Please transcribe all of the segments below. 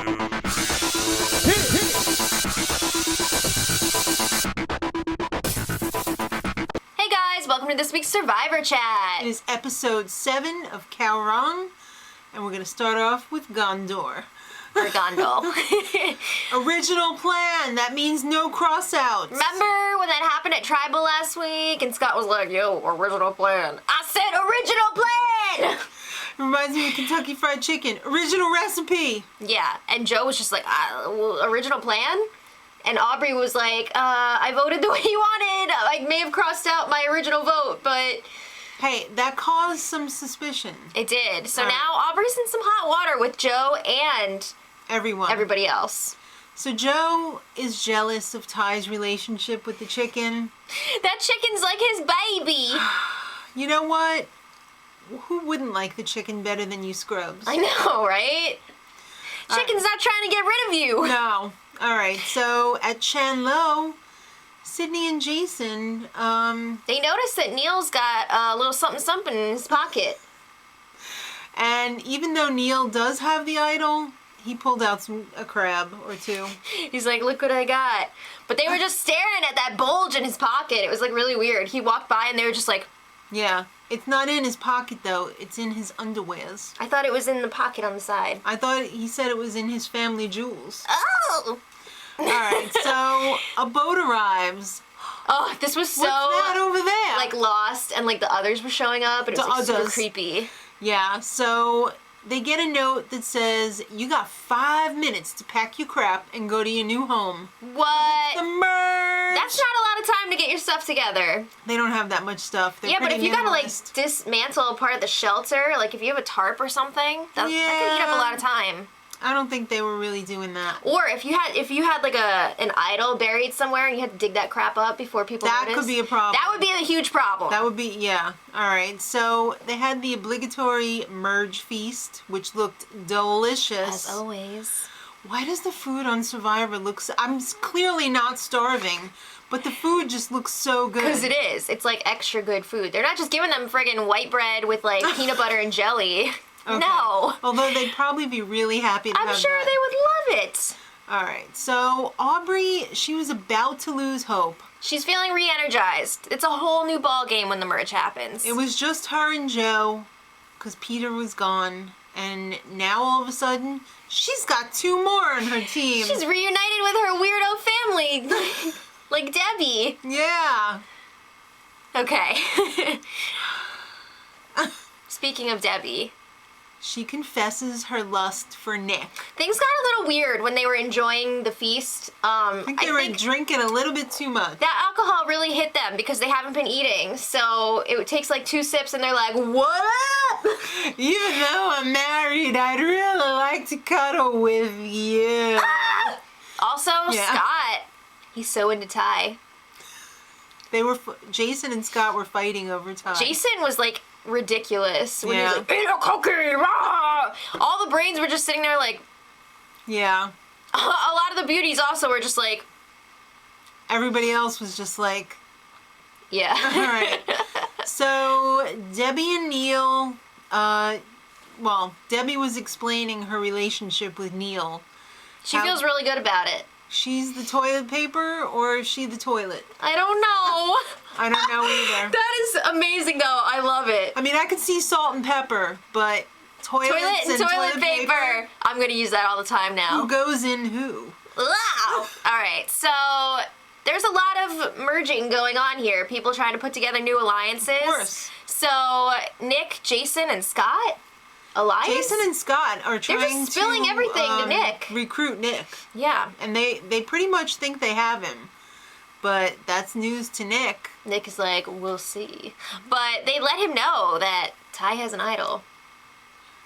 Hey guys, welcome to this week's Survivor Chat. It is episode 7 of Kaoh Rong, and we're going to start off with Gondor. Or Gondol. Original plan. That means no cross-outs. Remember when that happened at Tribal last week and Scott was like, yo, original plan. I said original plan! Reminds me of Kentucky Fried Chicken. Original recipe. Yeah, and Joe was just like, original plan? And Aubrey was like, I voted the way you wanted. I may have crossed out my original vote, but... Hey, that caused some suspicion. It did. So now Aubrey's in some hot water with Joe and... everybody else. So Joe is jealous of Ty's relationship with the chicken. That chicken's like his baby. You know what? Who wouldn't like the chicken better than you scrubs? I know, right? Chicken's not trying to get rid of you. No. All right. So at Chandlo, Sydney and Jason, they noticed that Neil's got a little something in his pocket. And even though Neil does have the idol, he pulled out a crab or two. He's like, look what I got. But they were just staring at that bulge in his pocket. It was like really weird. He walked by and they were just like... Yeah. It's not in his pocket though. It's in his underwears. I thought it was in the pocket on the side. I thought he said it was in his family jewels. Oh! Alright, so a boat arrives. Oh, this was so... What's that over there? Like lost and like the others were showing up and it was like super creepy. Yeah, so... They get a note that says, you got 5 minutes to pack your crap and go to your new home. What? The merge! That's not a lot of time to get your stuff together. They don't have that much stuff. They're but if you gotta like minimalist. dismantle a part of the shelter, like if you have a tarp or something, that could eat up a lot of time. I don't think they were really doing that. Or if you had like an idol buried somewhere and you had to dig that crap up before people noticed. That could be a problem. That would be a huge problem. That would be, yeah. Alright, so they had the obligatory merge feast, which looked delicious. As always. Why does the food on Survivor look so... I'm clearly not starving, but the food just looks so good. Because it is. It's like extra good food. They're not just giving them friggin' white bread with like peanut butter and jelly. Okay. No. Although they'd probably be really happy to have that. I'm sure they would love it. Alright, so Aubrey, she was about to lose hope. She's feeling re-energized. It's a whole new ball game when the merge happens. It was just her and Joe, because Peter was gone. And now all of a sudden, she's got 2 more on her team. She's reunited with her weirdo family. Like Debbie. Yeah. Okay. Speaking of Debbie... She confesses her lust for Nick. Things got a little weird when they were enjoying the feast. I think they were drinking a little bit too much. That alcohol really hit them because they haven't been eating. So it takes like 2 sips and they're like, what up? Even though I'm married, I'd really like to cuddle with you. Ah! Also, Scott, he's so into Ty. They were, Jason and Scott were fighting over Ty. Jason was like, ridiculous when he was like, eat a cookie, rah! All the brains were just sitting there like, yeah. A lot of the beauties also were just like, everybody else was just like, yeah. Alright. So Debbie and Neil, well, Debbie was explaining her relationship with Neil. She feels really good about it. She's the toilet paper, or is she the toilet? I don't know. I don't know either. That is amazing, though. I love it. I mean, I could see salt and pepper, but toilet paper. I'm going to use that all the time now. Who goes in who? Wow. All right, so there's a lot of merging going on here. People trying to put together new alliances. Of course. So Nick, Jason, and Scott... Alliance? Jason and Scott are trying to... They're just spilling everything to Nick. Recruit Nick. Yeah. And they pretty much think they have him. But that's news to Nick. Nick is like, we'll see. But they let him know that Ty has an idol.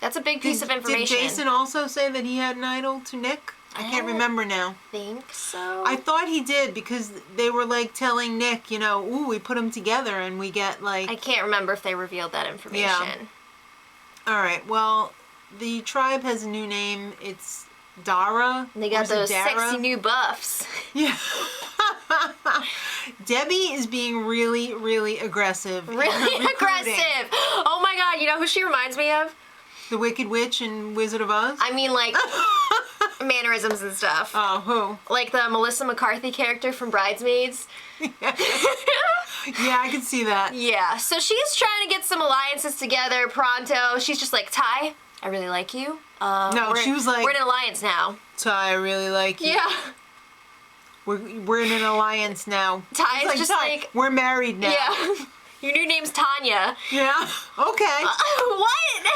That's a big piece of information. Did Jason also say that he had an idol to Nick? I can't remember now. I think so. I thought he did because they were like telling Nick, you know, ooh, we put them together and we get like... I can't remember if they revealed that information. Yeah. Alright, well, the tribe has a new name. It's Dara. And they got those sexy new buffs. Yeah. Debbie is being really, really aggressive. Really aggressive. Oh my god, you know who she reminds me of? The Wicked Witch in Wizard of Oz? I mean, like, mannerisms and stuff. Oh, who? Like the Melissa McCarthy character from Bridesmaids. Yeah, I can see that. Yeah, so she's trying to get some alliances together pronto. She's just like, Ty, I really like you. No, she was like, we're in an alliance now. Ty, I really like you. Yeah. We're in an alliance now. Ty's It's just Ty, like, we're married now. yeah. Your new name's Tanya. Yeah. Okay. What?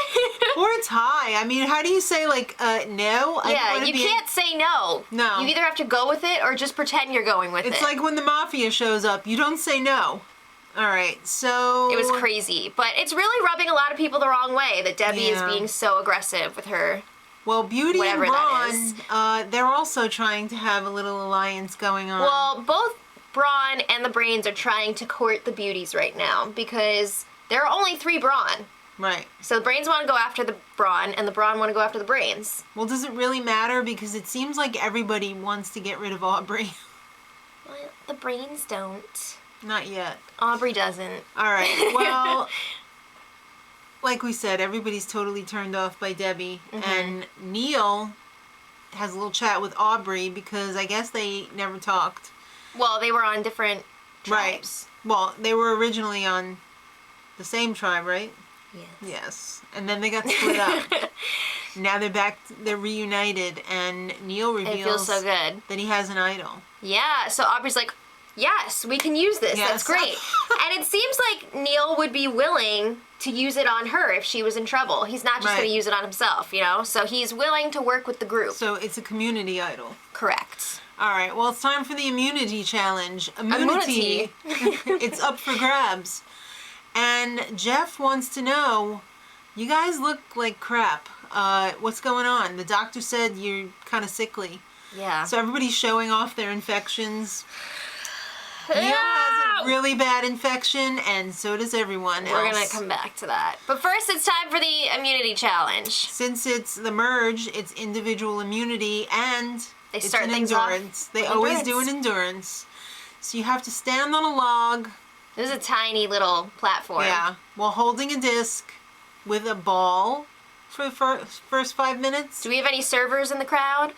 Or Ty. I mean, how do you say like no? Yeah, you can't say no. No. You either have to go with it or just pretend you're going with it. It's like when the mafia shows up. You don't say no. All right. So it was crazy, but it's really rubbing a lot of people the wrong way that Debbie is being so aggressive with her. Well, Beauty Whatever and that Braun, they're also trying to have a little alliance going on. Well, both Braun and the Brains are trying to court the Beauties right now because there are only 3 Braun. Right. So the Brains want to go after the Braun, and the Braun want to go after the Brains. Well, does it really matter? Because it seems like everybody wants to get rid of Aubrey. Well, the Brains don't. Not yet. Aubrey doesn't. All right. Well, like we said, everybody's totally turned off by Debbie. Mm-hmm. And Neil has a little chat with Aubrey because I guess they never talked. Well, they were on different tribes. Right. Well, they were originally on the same tribe, right? Yes. Yes. And then they got split up. Now they're back, they're reunited, and Neil reveals It feels so good. that he has an idol. Yeah, so Aubrey's like, yes, we can use this. Yes. That's great. And it seems like Neil would be willing to use it on her if she was in trouble. He's not just Right. going to use it on himself, you know? So he's willing to work with the group. So it's a community idol. Correct. All right, well, it's time for the immunity challenge. Immunity. It's up for grabs. And Jeff wants to know, you guys look like crap. What's going on? The doctor said you're kind of sickly. Yeah. So everybody's showing off their infections. Neil has a really bad infection, and so does everyone else. We're going to come back to that. But first, it's time for the immunity challenge. Since it's the merge, it's individual immunity, and They it's start an things off endurance. They with always do an endurance. endurance. So you have to stand on a log. This is a tiny little platform. Yeah, while holding a disc with a ball for the first 5 minutes. Do we have any servers in the crowd?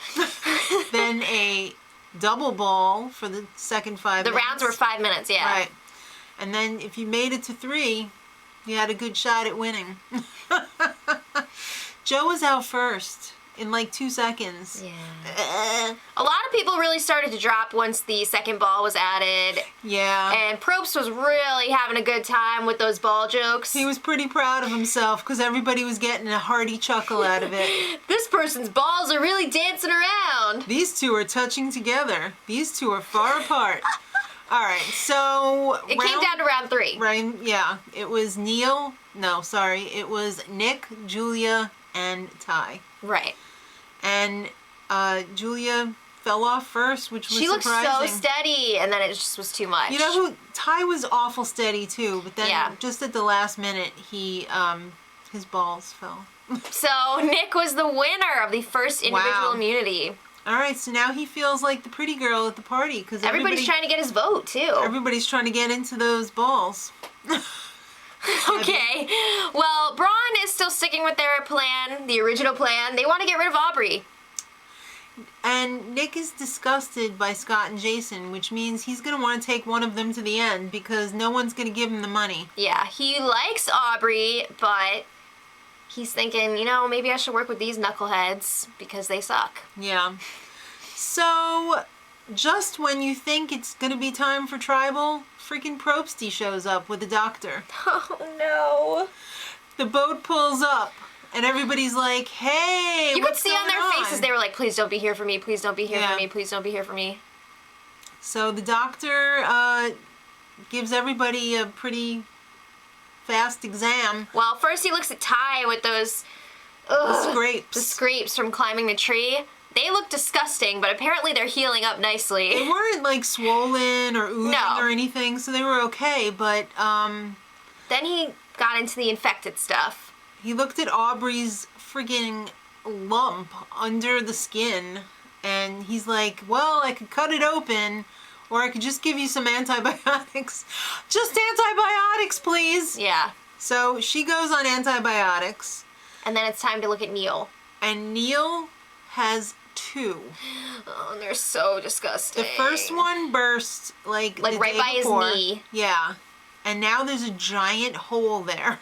Then a double ball for the second 5 The minutes. rounds were 5 minutes, yeah. Right. And then if you made it to 3, you had a good shot at winning. Joe was out first in like 2 seconds. Yeah. A lot of people really started to drop once the second ball was added. Yeah. And Probst was really having a good time with those ball jokes. He was pretty proud of himself because everybody was getting a hearty chuckle out of it. This person's balls are really dancing around. These two are touching together. These two are far apart. All right, so It came down to round 3. Right, yeah. It was Neil. No, sorry. It was Nick, Julia, and Ty. Right. And Julia fell off first, which was She looked surprising. so steady, and then it just was too much. You know who? Ty was awful steady too, but then Yeah. just at the last minute, he his balls fell. So Nick was the winner of the first individual Wow. immunity. All right, so now he feels like the pretty girl at the party because Everybody's trying to get his vote, too. everybody's trying to get into those balls. Okay. Well, Braun is still sticking with their plan, the original plan. They want to get rid of Aubrey. And Nick is disgusted by Scott and Jason, which means he's going to want to take one of them to the end because no one's going to give him the money. Yeah, he likes Aubrey, but he's thinking, you know, maybe I should work with these knuckleheads because they suck. Yeah. So, just when you think it's going to be time for tribal, freaking Probsty shows up with the doctor. Oh, no. The boat pulls up, and everybody's like, hey, You could what's see on their going faces, they were like, please don't be here for me, please don't be here Yeah. for me, please don't be here for me. So the doctor gives everybody a pretty fast exam. Well, first he looks at Ty with those Scrapes. the scrapes from climbing the tree. They look disgusting, but apparently they're healing up They nicely. weren't like swollen or oozing No. or anything, so they were okay, but Then he got into the infected stuff. he looked at Aubrey's friggin' lump under the skin, and he's like, well, I could cut it open, or I could just give you some antibiotics. Just antibiotics, please! Yeah. So she goes on antibiotics, And then it's time to look at Neil. and Neil has 2. Oh, and they're so disgusting. The first one burst like right by his knee. Yeah. And now there's a giant hole there.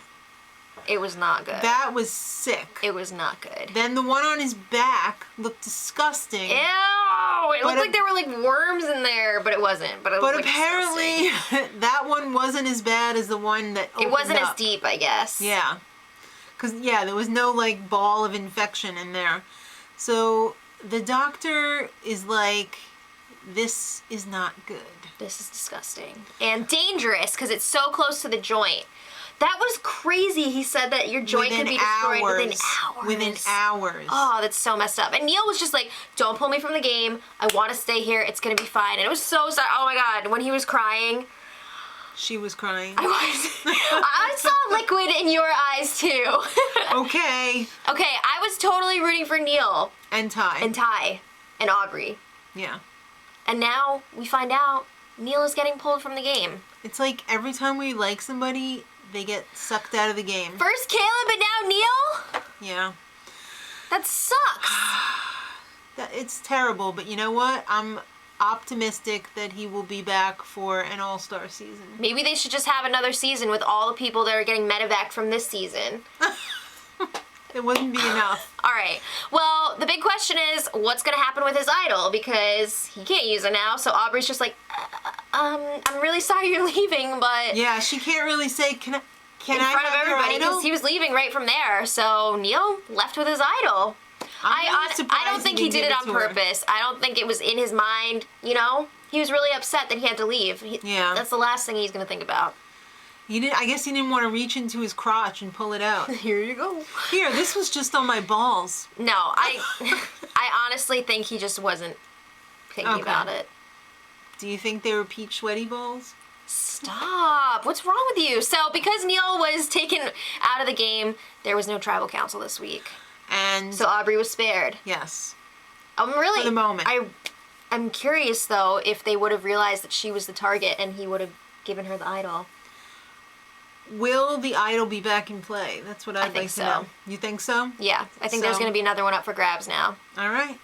It was not good. That was sick. It was not good. Then the one on his back looked disgusting. Ew! It looked like there were like worms in there, but it wasn't. But apparently that one wasn't as bad as the one that opened It wasn't up. as deep, I guess. Yeah. Because, there was no like ball of infection in there. So the doctor is like, this is not good. This is disgusting. And dangerous because it's so close to the joint. That was crazy. He said that your joint could be destroyed within hours. Within hours. Oh, that's so messed up. And Neil was just like, don't pull me from the game. I want to stay here. It's going to be fine. And it was so sad. Oh my God. When he was crying. She was crying. I saw liquid in your eyes too. Okay. Okay, I was totally rooting for Neil. And Ty. And Aubrey. Yeah. And now we find out Neil is getting pulled from the game. It's like every time we like somebody, they get sucked out of the game. First Caleb and now Neil? Yeah. That sucks. It's terrible, but you know what? I'm optimistic that he will be back for an all-star season. Maybe they should just have another season with all the people that are getting medevac from this season. It wouldn't be enough. All right. Well, the big question is, what's going to happen with his idol? Because he can't use it now, so Aubrey's just like, I'm really sorry you're leaving, but... Yeah, she can't really say, can I in front of everybody, because he was leaving right from there, so Neil left with his idol. I don't think he did it on purpose. I don't think it was in his mind, you know? He was really upset that he had to leave. Yeah. That's the last thing he's going to think about. I guess he didn't want to reach into his crotch and pull it out. Here you go. Here, this was just on my balls. No, I honestly think he just wasn't thinking about it. Do you think they were peach sweaty balls? Stop. What's wrong with you? So, because Neil was taken out of the game, there was no tribal council this week. And so Aubrey was spared. Yes. I'm really... For the moment. I'm curious, though, if they would have realized that she was the target and he would have given her the idol. Will the idol be back in play? That's what I'd like to know. You think so? Yeah. I think there's going to be another one up for grabs now. All right.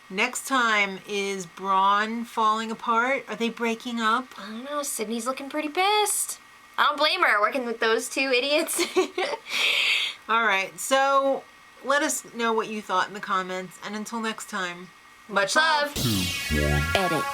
Next time is Braun falling apart. Are they breaking up? I don't know. Sydney's looking pretty pissed. I don't blame her working with those two idiots. All right. So let us know what you thought in the comments. And until next time, much love. Edit.